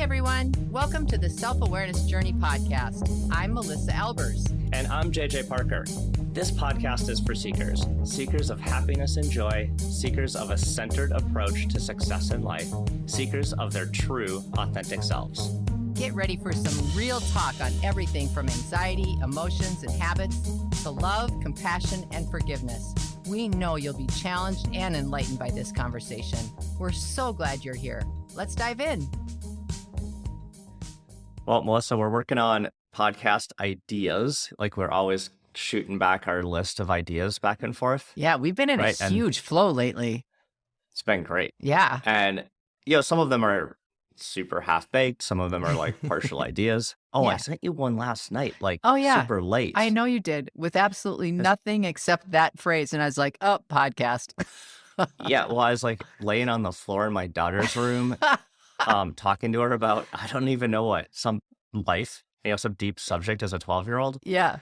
everyone. Welcome to the Self-Awareness Journey podcast. I'm Melissa Albers. And I'm JJ Parker. This podcast is for seekers, seekers of happiness and joy, seekers of a centered approach to success in life, seekers of their true, authentic selves. Get ready for some real talk on everything from anxiety, emotions, and habits to love, compassion, and forgiveness. We know you'll be challenged and enlightened by this conversation. We're so glad you're here. Let's dive in. Well, Melissa, we're working on podcast ideas. Like we're always shooting back our list of ideas back and forth. Yeah, we've been in a huge flow lately. It's been great. Yeah. And, some of them are super half-baked. Some of them are like partial ideas. Oh, yeah. I sent you one last night, super late. I know you did, with absolutely nothing except that phrase. And I was like, oh, podcast. Yeah, well, I was like laying on the floor in my daughter's room, talking to her about, I don't even know what, some life, some deep subject as a 12-year-old. Yeah.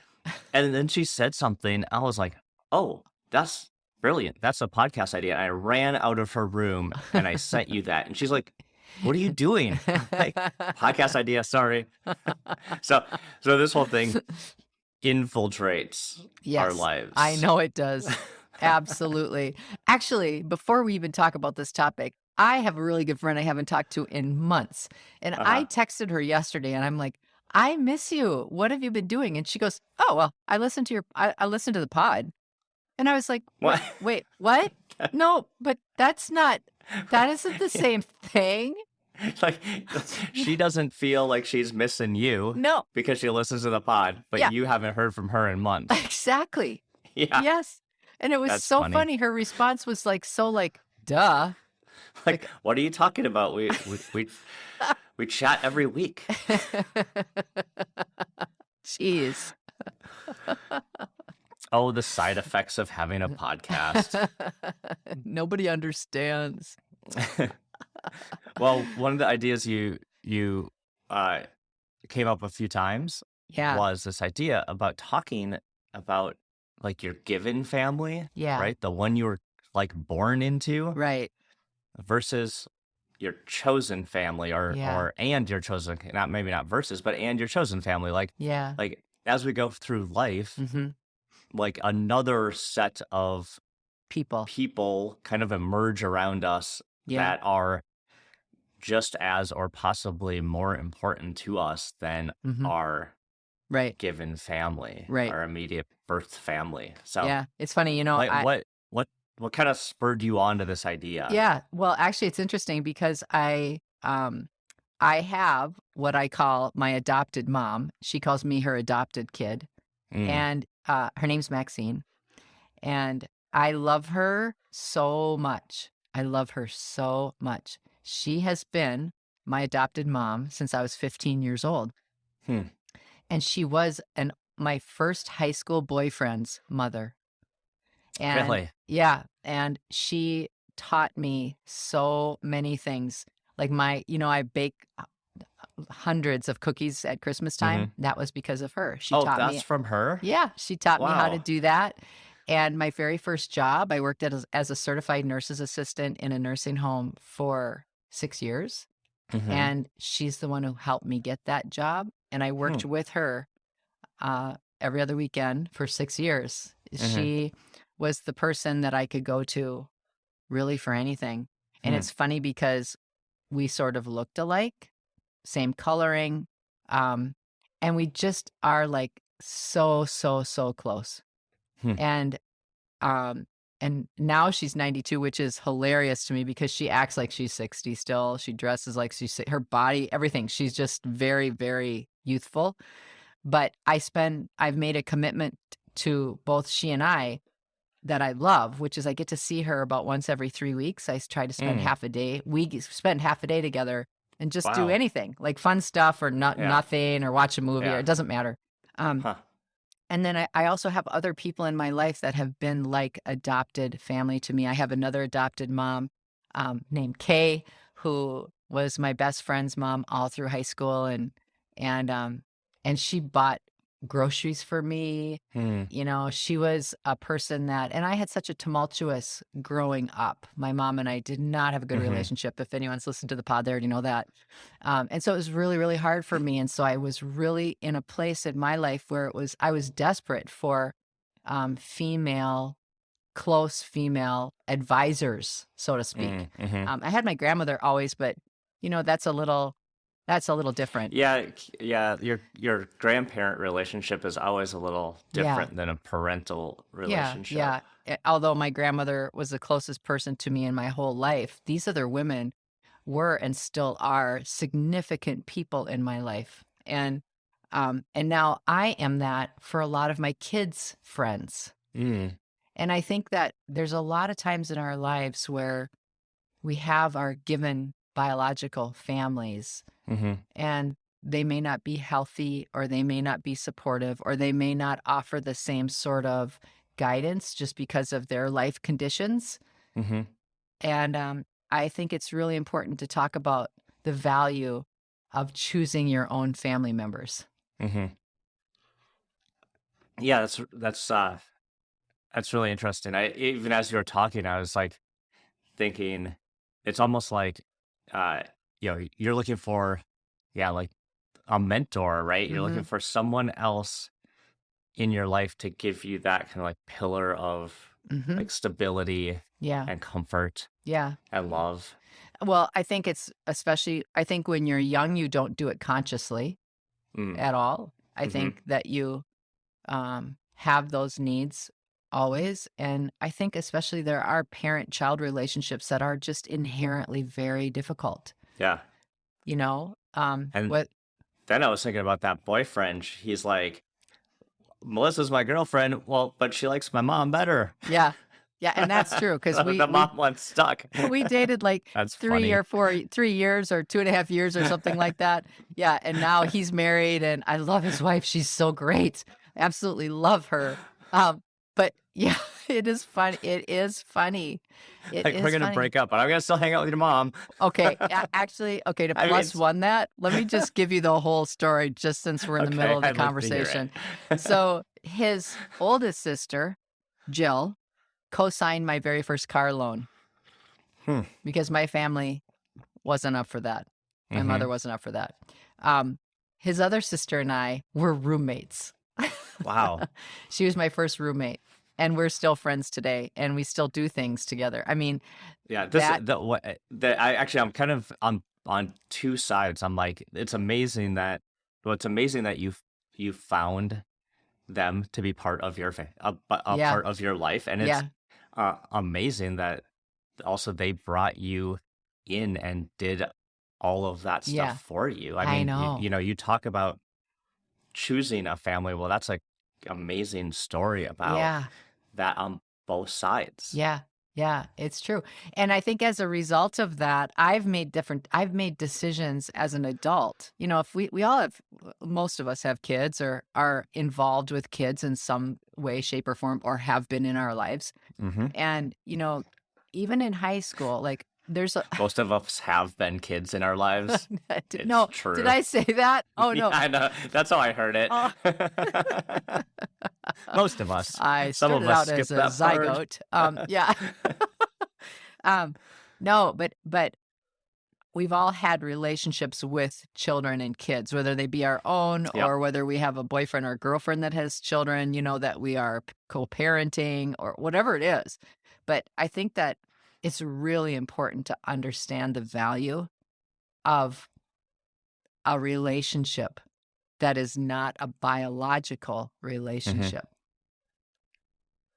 And then she said something. I was like, oh, that's brilliant. That's a podcast idea. And I ran out of her room and I sent you that. And she's like, what are you doing? Like, podcast idea, so this whole thing infiltrates our lives. I know it does. Absolutely. Actually, before we even talk about this topic, I have a really good friend I haven't talked to in months. And I texted her yesterday and I'm like, I miss you. What have you been doing? And she goes, oh, well, I listened to the pod. And I was like, what? Wait, what? No, but that isn't the same thing. Like, she doesn't feel like she's missing you. No. Because she listens to the pod, but you haven't heard from her in months. Exactly. Yeah. Yes. And it was That's so funny. funny. Her response was duh. Like, what are you talking about? We chat every week. Jeez. Oh, the side effects of having a podcast. Nobody understands. Well, one of the ideas you came up a few times was this idea about talking about like your given family, right? The one you were like born into, right? Versus your chosen family, and your chosen, maybe not versus, but and your chosen family. Like as we go through life, like another set of people kind of emerge around us that are just as or possibly more important to us than our given family, our immediate birth family. So yeah, it's funny, what kind of spurred you on to this idea? Yeah, well, actually, it's interesting because I have what I call my adopted mom. She calls me her adopted kid, and her name's Maxine, and I love her so much. She has been my adopted mom since I was 15 years old. And she was my first high school boyfriend's mother. And really? Yeah. And she taught me so many things. Like I bake hundreds of cookies at Christmas time. That was because of her. She taught me. That's from her? Yeah. She taught me how to do that. And my very first job, I worked as a certified nurse's assistant in a nursing home for 6 years. And she's the one who helped me get that job. And I worked with her every other weekend for 6 years. She was the person that I could go to really for anything. And it's funny because we sort of looked alike, same coloring. And we just are like so close. And now she's 92, which is hilarious to me because she acts like she's 60 still. She dresses like her body, everything. She's just very, very youthful. But I've made a commitment to both she and I that I love, which is I get to see her about once every 3 weeks. I try to spend half a day. We spend half a day together and just do anything like fun stuff or nothing or watch a movie or it doesn't matter. And then I also have other people in my life that have been like adopted family to me. I have another adopted mom named Kay, who was my best friend's mom all through high school. And she bought groceries for me. Hmm. She was a person that, and I had such a tumultuous growing up. My mom and I did not have a good Mm-hmm. relationship. If anyone's listened to the pod, they already know that. And so it was really, really hard for me. And so I was really in a place in my life where I was desperate for close female advisors, so to speak. Mm-hmm. I had my grandmother always, but that's a little different. Yeah, yeah. Your grandparent relationship is always a little Yeah. different than a parental relationship. Yeah. Although my grandmother was the closest person to me in my whole life, these other women were and still are significant people in my life. And now I am that for a lot of my kids' friends. Mm. And I think that there's a lot of times in our lives where we have our given biological families, Mm-hmm. and they may not be healthy, or they may not be supportive, or they may not offer the same sort of guidance just because of their life conditions. Mm-hmm. And I think it's really important to talk about the value of choosing your own family members. Mm-hmm. Yeah, that's really interesting. Even as you were talking, I was like thinking, it's almost like, you're looking for, yeah, like a mentor, right? You're looking for someone else in your life to give you that kind of like pillar of like stability Yeah. and comfort Yeah. and love. Well, I think I think when you're young, you don't do it consciously at all. I think that you have those needs always. And I think especially there are parent-child relationships that are just inherently very difficult. Yeah. And then I was thinking about that boyfriend. He's like, Melissa's my girlfriend. Well, but she likes my mom better. Yeah. Yeah, and that's true, because the mom one's stuck. We dated like That's 3 funny. or 3 years or 2.5 years or something like that. Yeah, and now he's married, and I love his wife. She's so great. Absolutely love her. But yeah, it is funny. It is funny. Like, we're gonna break up, but I'm gonna still hang out with your mom. Okay, actually, okay, to plus one that, let me just give you the whole story, just since we're in the middle of the conversation. So his oldest sister, Jill, co-signed my very first car loan because my family wasn't up for that. My mother wasn't up for that. His other sister and I were roommates. Wow. She was my first roommate, and we're still friends today, and we still do things together. I mean, yeah, I'm kind of on two sides. I'm like, it's amazing that you found them to be part of your part of your life, and it's amazing that also they brought you in and did all of that stuff for you. I mean, know. You talk about choosing a family. Well, that's like amazing story about that on both sides. Yeah, it's true. And I think as a result of that, I've made decisions as an adult. If we all have, most of us have kids or are involved with kids in some way, shape, or form, or have been in our lives. And, even in high school, like most of us have been kids in our lives. No, true. Did I say that? Oh no. I know. That's how I heard it. Most of us. I started out as a zygote. Yeah. No, but we've all had relationships with children and kids, whether they be our own or whether we have a boyfriend or girlfriend that has children, that we are co-parenting or whatever it is. But I think that it's really important to understand the value of a relationship that is not a biological relationship.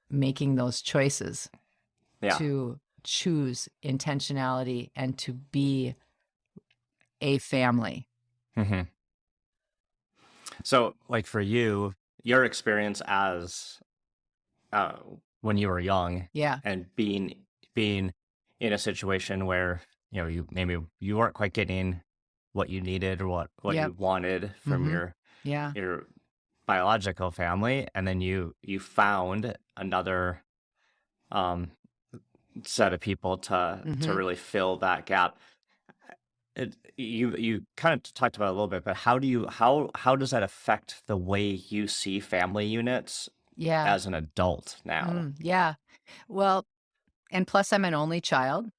Making those choices to choose intentionality and to be a family. So, like, for you, your experience as when you were young, and being in a situation where you weren't quite getting what you needed or what you wanted from your biological family, and then you found another set of people to really fill that gap. You kind of talked about it a little bit, but how does that affect the way you see family units Yeah. as an adult now? Yeah. Well, and plus I'm an only child,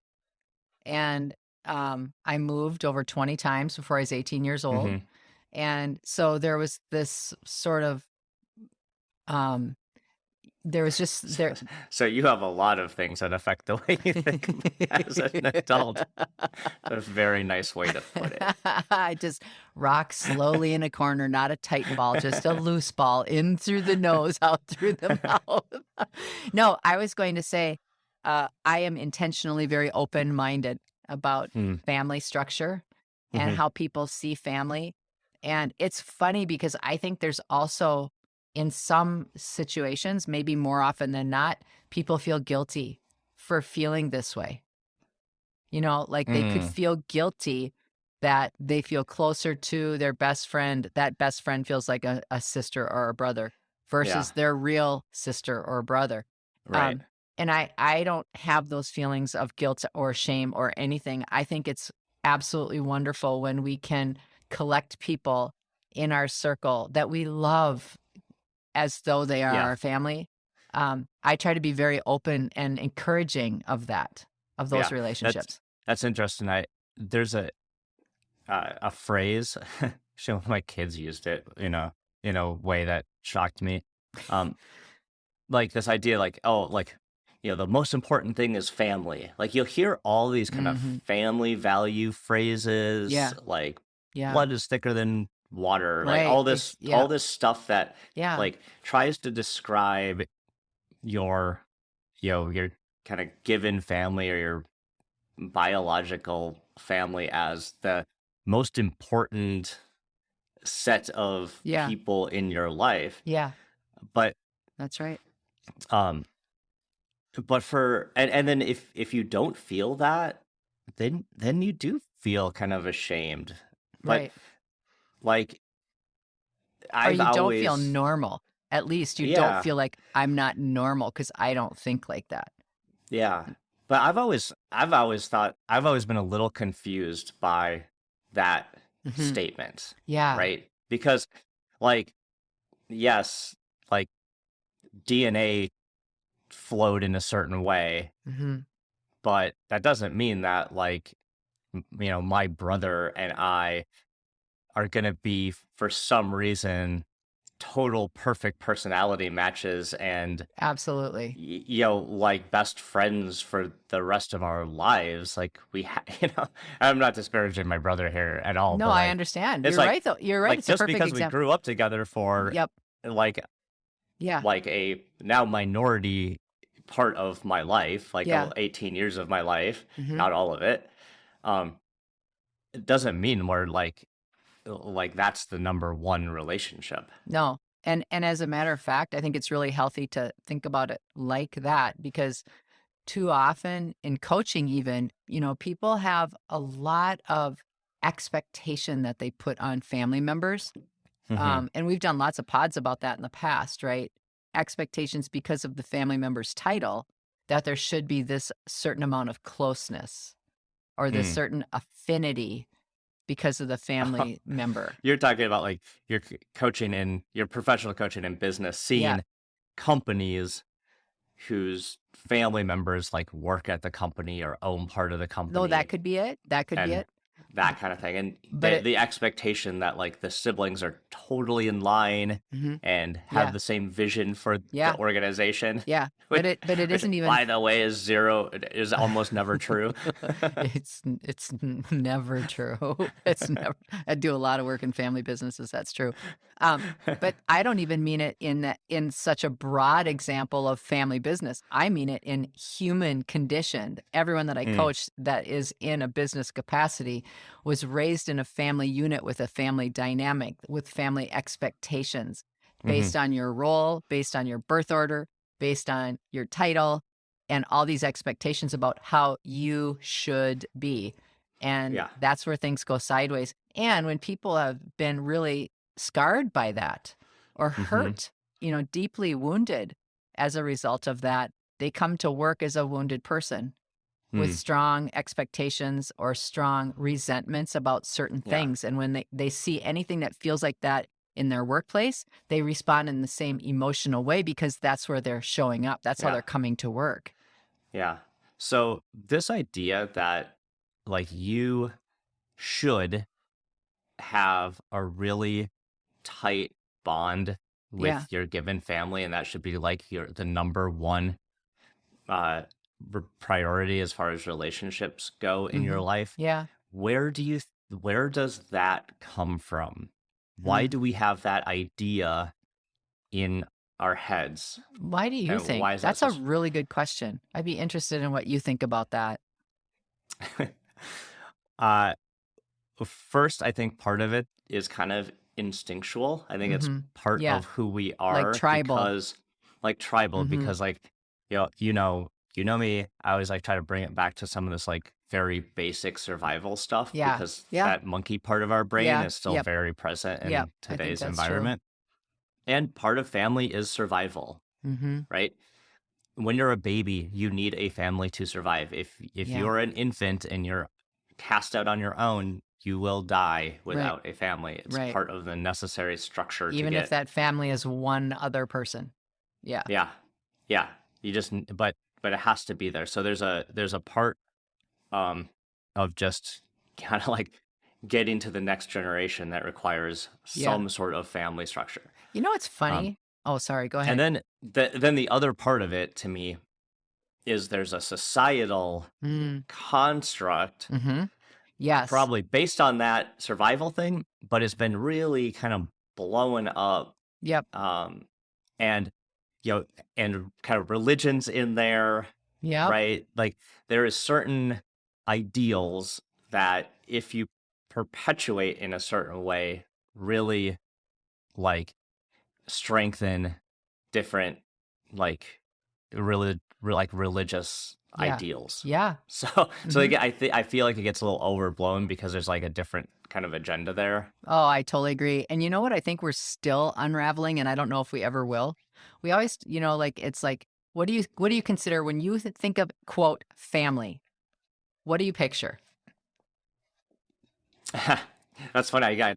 and I moved over 20 times before I was 18 years old. Mhm. And so there was this sort of um there was just So there so you have a lot of things that affect the way you think as an adult. A very nice way to put it. I just rock slowly in a corner, not a tight ball, just a loose ball in through the nose, out through the mouth. No, I was going to say, I am intentionally very open-minded about Hmm. family structure and Mhm. how people see family. And it's funny because I think there's also, in some situations, maybe more often than not, people feel guilty for feeling this way. Like they could Mm. feel guilty that they feel closer to their best friend. That best friend feels like a sister or a brother Yeah, versus their real sister or brother. right. Um, and I don't have those feelings of guilt or shame or anything. I think it's absolutely wonderful when we can collect people in our circle that we love as though they are Yeah, our family. I try to be very open and encouraging of that, of those yeah. That's relationships. that's interesting. There's a phrase. Actually, one of my kids used it in a way that shocked me. Um, like this idea, like, oh, like, the most important thing is family. Like you'll hear all these kind of Mhm. family value phrases, Yeah, like yeah. blood is thicker than water, like Right, all yeah, this stuff that yeah, like tries to describe your your kind of given family or your biological family as the most important set of yeah, people in your life. yeah, But that's right. um and then if you don't feel that, then you do feel kind of ashamed. But Right. like Or I've you don't feel always normal. At least you don't yeah, feel like, "I'm not normal because I don't think like that." yeah. But I've always been a little confused by that Mhm. statement, Yeah. right? Because like yes, like DNA flowed in a certain way, Mhm. but that doesn't mean that like my brother and I are going to be for some reason total perfect personality matches and Absolutely. like best friends for the rest of our lives. Like I'm not disparaging my brother here at all, No, but I like understand. it's You're right, though. You're right, like it's a just perfect because we example. grew up together for Yep. like Yeah. a now minority part of my life, like Yeah. 18 years of my life, Mhm. not all of it. Um, it doesn't mean we're like that's the number one relationship. No. And as a matter of fact, I think it's really healthy to think about it like that because too often in coaching even, people have a lot of expectation that they put on family members. Hmm. And we've done lots of pods about that in the past, right? Expectations because of the family member's title that there should be this certain amount of closeness or this Mm. certain affinity because of the family member. You're talking about like your coaching in your professional coaching in business, Yeah. seeing companies whose family members like work at the company or own part of the Though that company could be it. That could be and it. that kind of thing. And But it, the expectation that like the siblings are totally in line mhm. and have Yeah. the same vision for the Yeah. organization, Yeah. which, But it which isn't even by the way is almost never true. It's never true. It's never I do a lot of work in family businesses, that's true. But I don't even mean it in such a broad example of family business. I mean it in human condition. Everyone that I Mm, coach that is in a business capacity was raised in a family unit with a family dynamic, with family expectations hmm. based on your role, based on your birth order, based on your title, and all these expectations about how you should be. And Yeah. that's where things go sideways. And when people have been really scarred by that or Hmm. hurt, deeply wounded as a result of that, they come to work as a wounded person. with strong expectations or strong resentments about certain things. And when they see anything that feels like that in their workplace, they respond in the same emotional way because that's where they're showing up. That's how they're coming to work. Yeah. So this idea that like you should have a really tight bond with your given family, and that should be like the number one priority as far as relationships go in your life. Yeah. Where does that come from? Why do we have that idea in our heads? Why do you think? Why is That's a really good question. I'd be interested in what you think about that. First, I think part of it is kind of instinctual. I think it's part of who we are, like tribal. Because like, you know me, I always like try to bring it back to some of this like very basic survival stuff because that monkey part of our brain is still very present in today's environment. True. And part of family is survival, right? When you're a baby, you need a family to survive. If you're an infant and you're cast out on your own, you will die without a family. It's part of the necessary structure. Even if that family is one other person. Yeah. You just, but it has to be there. So there's a part of just kind of like getting to the next generation that requires some sort of family structure. You know what's funny? Oh, sorry. Go ahead. And then the other part of it to me is there's a societal construct. Yes. Probably based on that survival thing, but it's been really kind of blowing up. Yep. And and kind of religions in there. Yeah. Right. Like there is certain ideals that if you perpetuate in a certain way, really like strengthen different like religious ideals. Yeah. So again, I feel like it gets a little overblown because there's like a different kind of agenda there. Oh, I totally agree. And you know what? I think we're still unraveling, and I don't know if we ever will. We always, like it's like, what do you consider when you think of quote family? What do you picture? That's funny.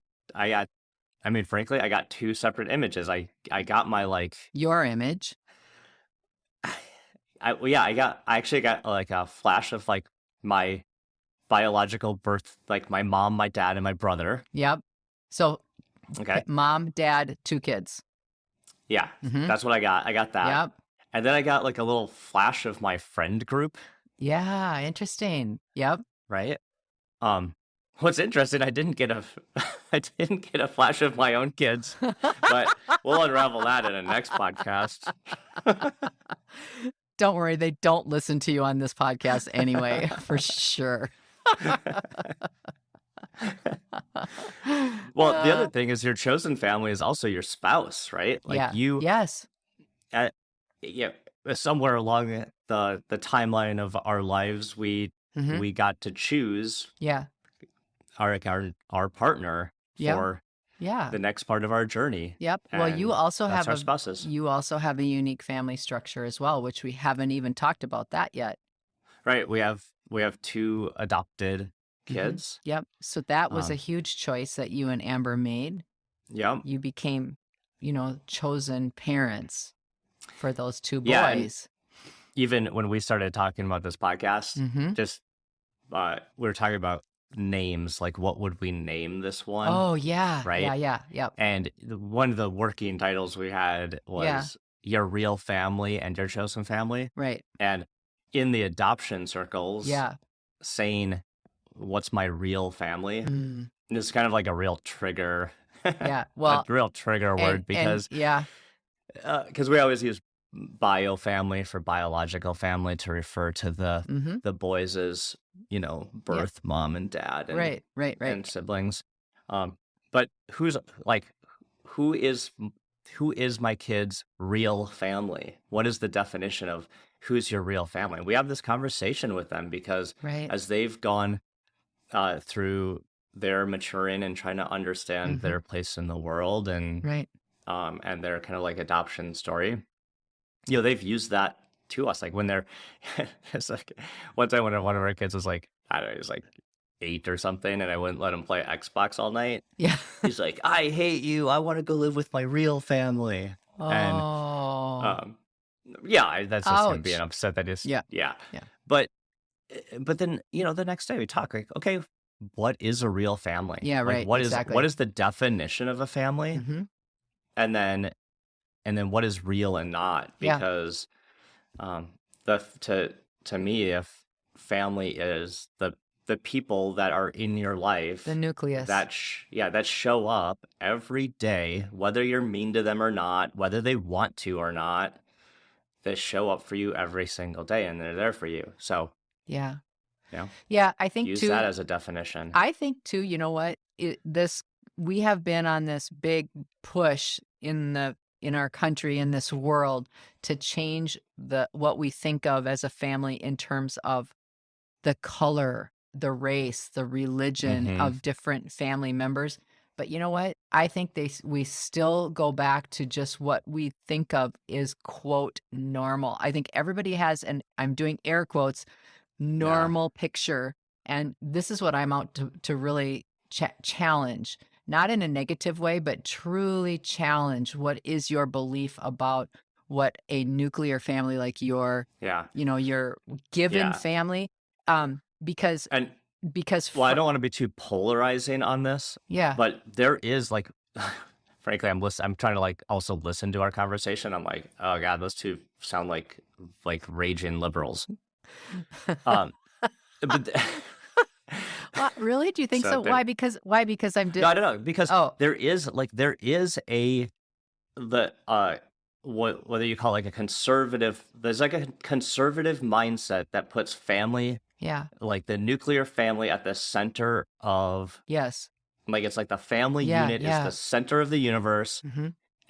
Frankly, I got two separate images. I got my like your image. I actually got like a flash of like my biological birth, like my mom, my dad, and my brother. Yep. So mom, dad, 2 kids. Yeah, that's what I got. I got that. Yep. And then I got like a little flash of my friend group. Yeah, interesting. Yep. Right. What's interesting, I didn't get a flash of my own kids, but we'll unravel that in a next podcast. Don't worry, they don't listen to you on this podcast anyway, for sure. Well, the other thing is your chosen family is also your spouse, right? Like yes. Somewhere along the timeline of our lives, we got to choose our partner for the next part of our journey. Yep. Well, you also have our spouses. You also have a unique family structure as well, which we haven't even talked about that yet. Right. We have 2 adopted kids. Yep. So that was a huge choice that you and Amber made. Yep. You became, chosen parents for those 2 boys. Yeah, even when we started talking about this podcast, just we were talking about names, like what would we name this one? Oh yeah. Right. Yeah. Yep. And one of the working titles we had was Your Real Family and Your Chosen Family. Right. And in the adoption circles, saying what's my real family is kind of like a real trigger. Yeah. Well, a real trigger word because we always use bio family for biological family to refer to the boys as birth mom and dad and right and siblings, but who is my kid's real family? What is the definition of who's your real family? We have this conversation with them because as they've gone through their maturing and trying to understand their place in the world and their kind of like adoption story, they've used that to us. Like when they're, it's like one time when one of our kids was like, I don't know, he was like 8 or something, and I wouldn't let him play Xbox all night. Yeah. He's like, I hate you. I want to go live with my real family. And Oh. yeah, that's just him being Ouch. upset that is, Yeah. yeah. Yeah. But then, the next day we talk like, okay, what is a real family? Yeah, Like right. what Exactly. is the definition of a family? Mm-hmm. And then what is real and not? Yeah. Because the to me, if family is the people that are in your life, The nucleus. that that show up every day, whether you're mean to them or not, whether they want to or not, they show up for you every single day, and they're there for you. So Yeah. yeah, Yeah, I think use too. that as a definition. I think too, you know what? We have been on this big push in our country, in this world, to change what we think of as a family in terms of the color, the race, the religion Mm-hmm. of different family members. But you know what? I think we still go back to just what we think of is quote normal. I think everybody has, and I'm doing air quotes, normal picture. And this is what I'm out to really challenge, not in a negative way, but truly challenge what is your belief about what a nuclear family like your given family, because And because I don't want to be too polarizing on this, yeah, but there is like, frankly, I'm trying to like also listen to our conversation. I'm like, oh God, those two sound like raging liberals. But Well, really? Do you think so? Why? Because I'm no, I don't know, because there is whether you call it like a conservative, there's like a conservative mindset that puts family, like the nuclear family, at the center of, yes, like it's like the family unit is the center of the universe,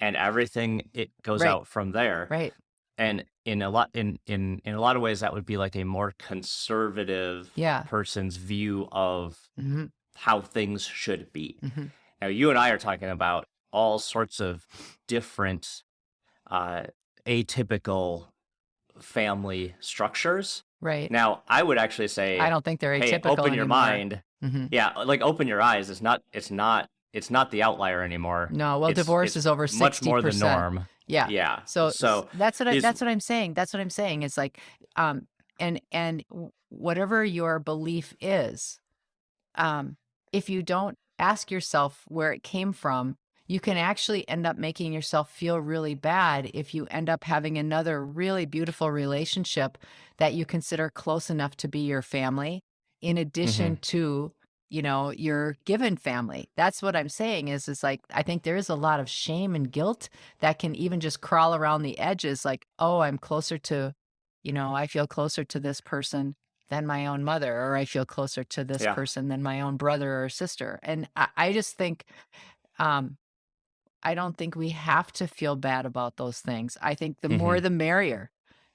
and everything it goes out from there. right. And in a lot of ways, that would be like a more conservative person's view of how things should be. Now, you and I are talking about all sorts of different atypical family structures. Right. Now, I would actually say, I don't think they're hey, atypical open your anymore. mind. Yeah, like open your eyes. It's not the outlier anymore. No, well, divorce is over 60%. Much more the norm. Yeah. Yeah. So that's what I'm saying. That's what I'm saying. It's like, and whatever your belief is, if you don't ask yourself where it came from, you can actually end up making yourself feel really bad if you end up having another really beautiful relationship that you consider close enough to be your family, in addition to, your given family. That's what I'm saying is like, I think there is a lot of shame and guilt that can even just crawl around the edges. Like, oh, I'm closer to, I feel closer to this person than my own mother, or I feel closer to this person than my own brother or sister. And I just think, I don't think we have to feel bad about those things. I think the more the merrier,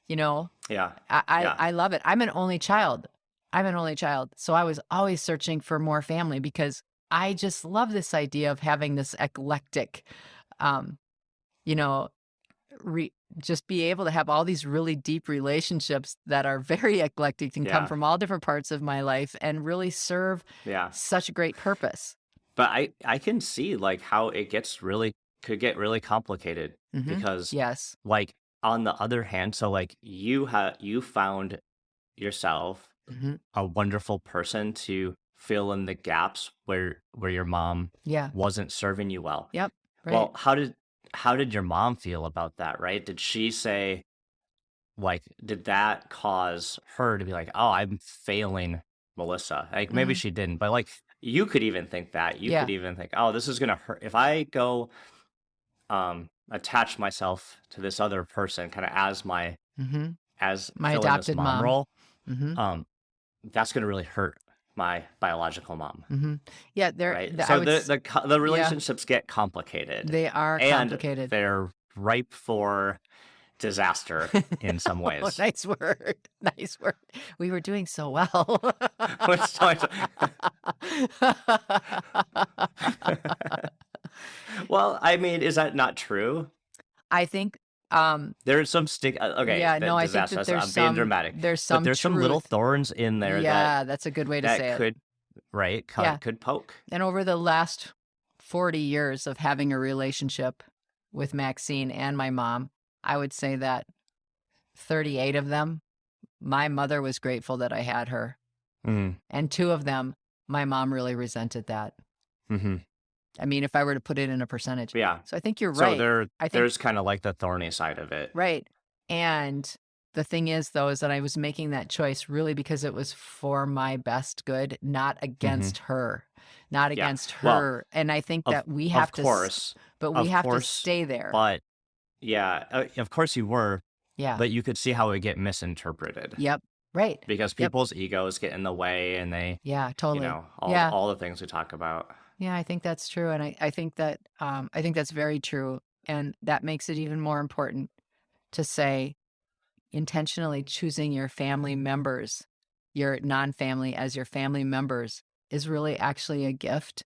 Yeah. I love it. I'm an only child. So I was always searching for more family because I just love this idea of having this eclectic, just be able to have all these really deep relationships that are very eclectic and come from all different parts of my life and really serve such a great purpose. But I can see like how it could get really complicated, because like on the other hand, so like you found yourself a wonderful person to fill in the gaps where your mom wasn't serving you well. Yep. Right. Well, how did your mom feel about that, right? Did she say, like, did that cause her to be like, oh, I'm failing Melissa? Like maybe she didn't, but like you could even think that. You could even think, oh, this is gonna hurt if I go attach myself to this other person kind of as my adopted mom role. That's gonna really hurt my biological mom. Yeah, right. So the relationships get complicated. They are complicated. And they're ripe for disaster in some ways. Oh, nice word. Nice word. We were doing so well. Well, I mean, is that not true? I think There's some stick. Okay, Yeah, no, I think that disastrous. I'm being dramatic, but there's some little thorns in there Yeah, that's a good way to say that it. could, right, Yeah. could poke. And over the last 40 years of having a relationship with Maxine and my mom, I would say that 38 of them, my mother was grateful that I had her. And 2 of them, my mom really resented that. I mean, if I were to put it in a percentage. Yeah. So I think you're right. So there's kind of like the thorny side of it. Right. And the thing is, though, is that I was making that choice really because it was for my best good, not against her, not against her. Well, and I think that we have to, but we have to stay there. But yeah, of course you were. Yeah. But you could see how it would get misinterpreted. Yep. Right. Because people's egos get in the way and they, totally. All the things we talk about. Yeah, I think that's true. And I think that, I think that's very true. And that makes it even more important to say intentionally choosing your family members, your non-family as your family members is really actually a gift.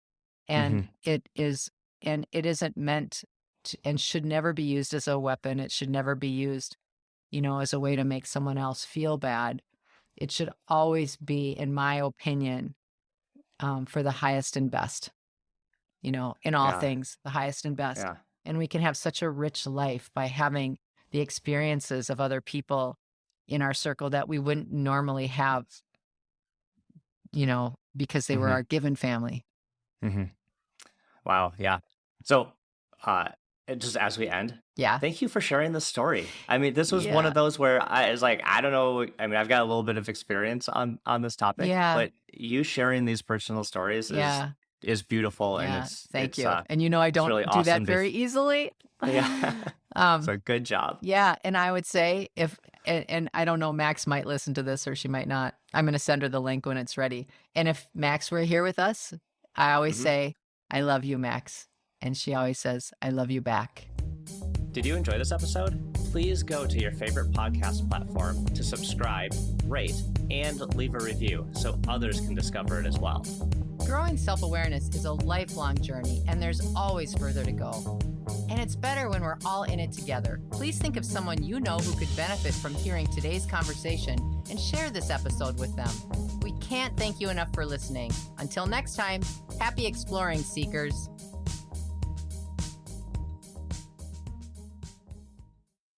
And it isn't meant to, and should never be used as a weapon. It should never be used, as a way to make someone else feel bad. It should always be, in my opinion, for the highest and best, in all things, the highest and best. Yeah. And we can have such a rich life by having the experiences of other people in our circle that we wouldn't normally have, because they were our given family. Wow. Yeah. So, just as we end, thank you for sharing this story. I mean, this was one of those where I was like, I don't know. I mean, I've got a little bit of experience on this topic, but you sharing these personal stories is beautiful. And thank you. And I don't really do that very easily. Yeah. So good job. Yeah. And I would say and I don't know, Max might listen to this or she might not. I'm going to send her the link when it's ready. And if Max were here with us, I always say, I love you, Max. And she always says, I love you back. Did you enjoy this episode? Please go to your favorite podcast platform to subscribe, rate, and leave a review so others can discover it as well. Growing self-awareness is a lifelong journey, and there's always further to go. And it's better when we're all in it together. Please think of someone you know who could benefit from hearing today's conversation and share this episode with them. We can't thank you enough for listening. Until next time, happy exploring, seekers.